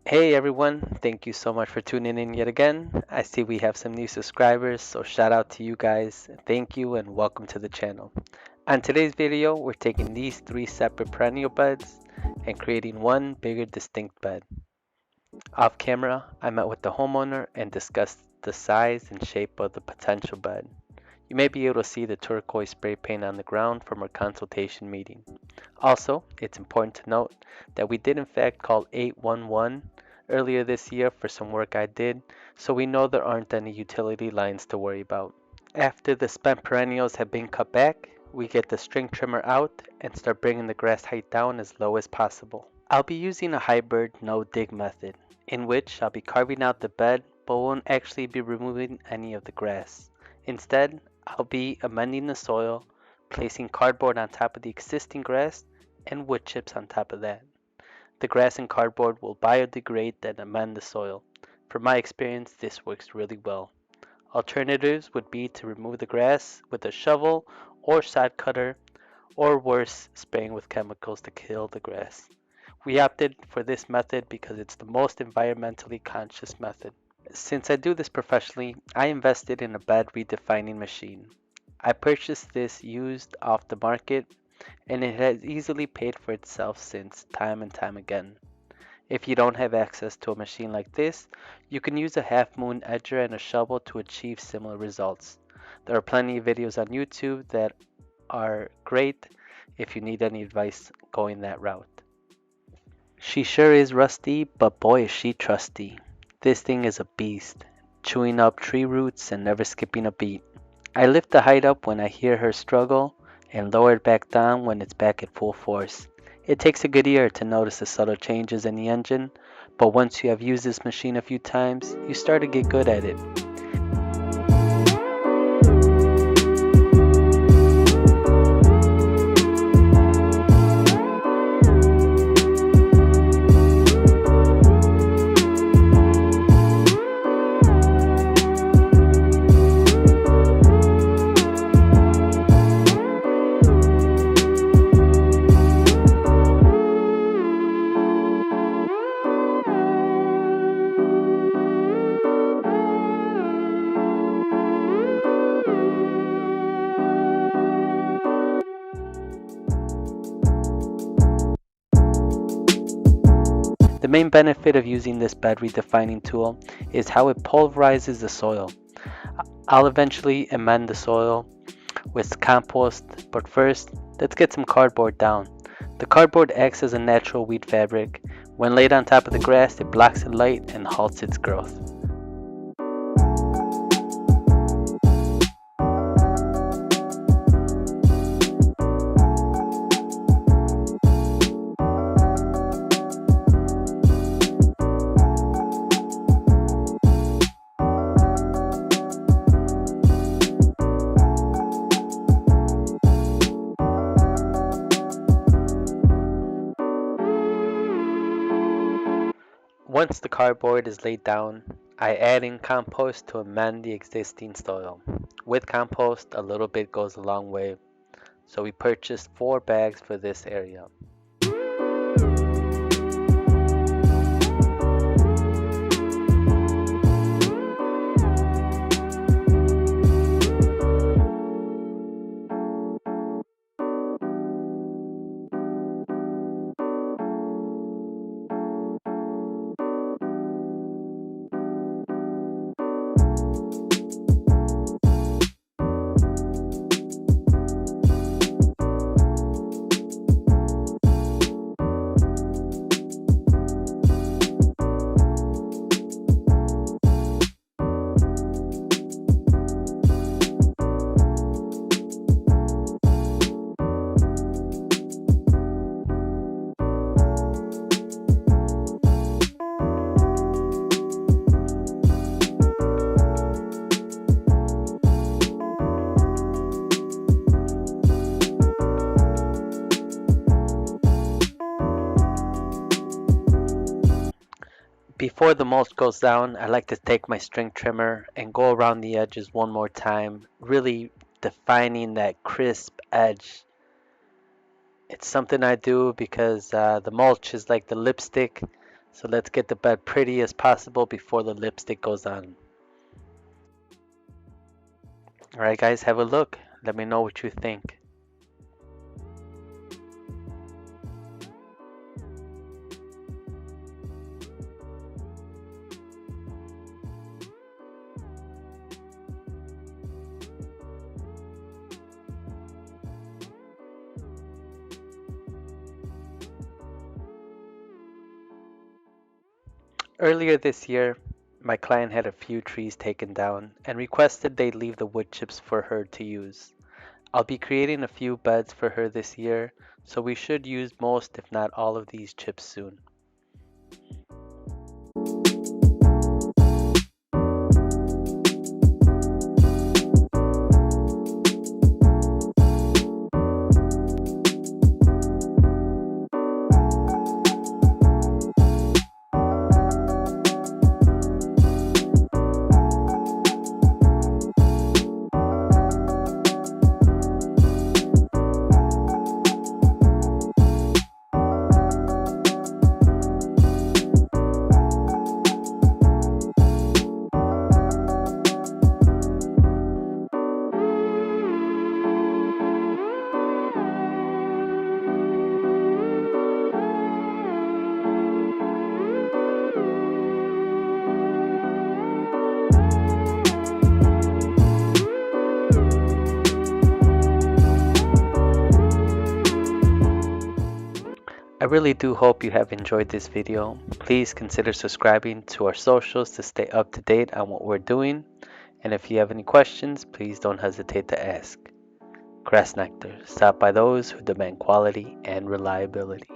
Hey everyone, thank you so much for tuning in yet again. I see we have some new subscribers, so shout out to you guys. Thank you and welcome to the channel. On today's video, we're taking these three separate perennial beds and creating one bigger distinct bed. Off camera, I met with the homeowner and discussed the size and shape of the potential bed. You may be able to see the turquoise spray paint on the ground from our consultation meeting. Also, it's important to note that we did in fact call 811 earlier this year for some work I did, so we know there aren't any utility lines to worry about. After the spent perennials have been cut back, we get the string trimmer out and start bringing the grass height down as low as possible. I'll be using a hybrid no-dig method, in which I'll be carving out the bed but won't actually be removing any of the grass. Instead, I'll be amending the soil, placing cardboard on top of the existing grass and wood chips on top of that. The grass and cardboard will biodegrade and amend the soil. From my experience, this works really well. Alternatives would be to remove the grass with a shovel or sod cutter, or worse, spraying with chemicals to kill the grass. We opted for this method because it's the most environmentally conscious method. Since I do this professionally, I invested in a bed redefining machine. I purchased this used off the market and it has easily paid for itself since time and time again. If you don't have access to a machine like this, you can use a half moon edger and a shovel to achieve similar results. There are plenty of videos on YouTube that are great if you need any advice going that route. She sure is rusty, but boy is she trusty. This thing is a beast, chewing up tree roots and never skipping a beat. I lift the height up when I hear her struggle and lower it back down when it's back at full force. It takes a good ear to notice the subtle changes in the engine, but once you have used this machine a few times, you start to get good at it. The main benefit of using this bed redefining tool is how it pulverizes the soil. I'll eventually amend the soil with compost, but first, let's get some cardboard down. The cardboard acts as a natural weed fabric. When laid on top of the grass, it blocks the light and halts its growth. Once the cardboard is laid down, I add in compost to amend the existing soil. With compost, a little bit goes a long way, so we purchased 4 bags for this area. Before the mulch goes down, I like to take my string trimmer and go around the edges one more time, really defining that crisp edge. It's something I do because the mulch is like the lipstick So let's get the bed pretty as possible before the lipstick goes on. Alright guys, have a look. Let me know what you think. Earlier this year, my client had a few trees taken down and requested they leave the wood chips for her to use. I'll be creating a few beds for her this year, so we should use most if not all of these chips soon. I really do hope you have enjoyed this video. Please consider subscribing to our socials to stay up to date on what we're doing. And if you have any questions, please don't hesitate to ask. GrassNectar, stop by those who demand quality and reliability.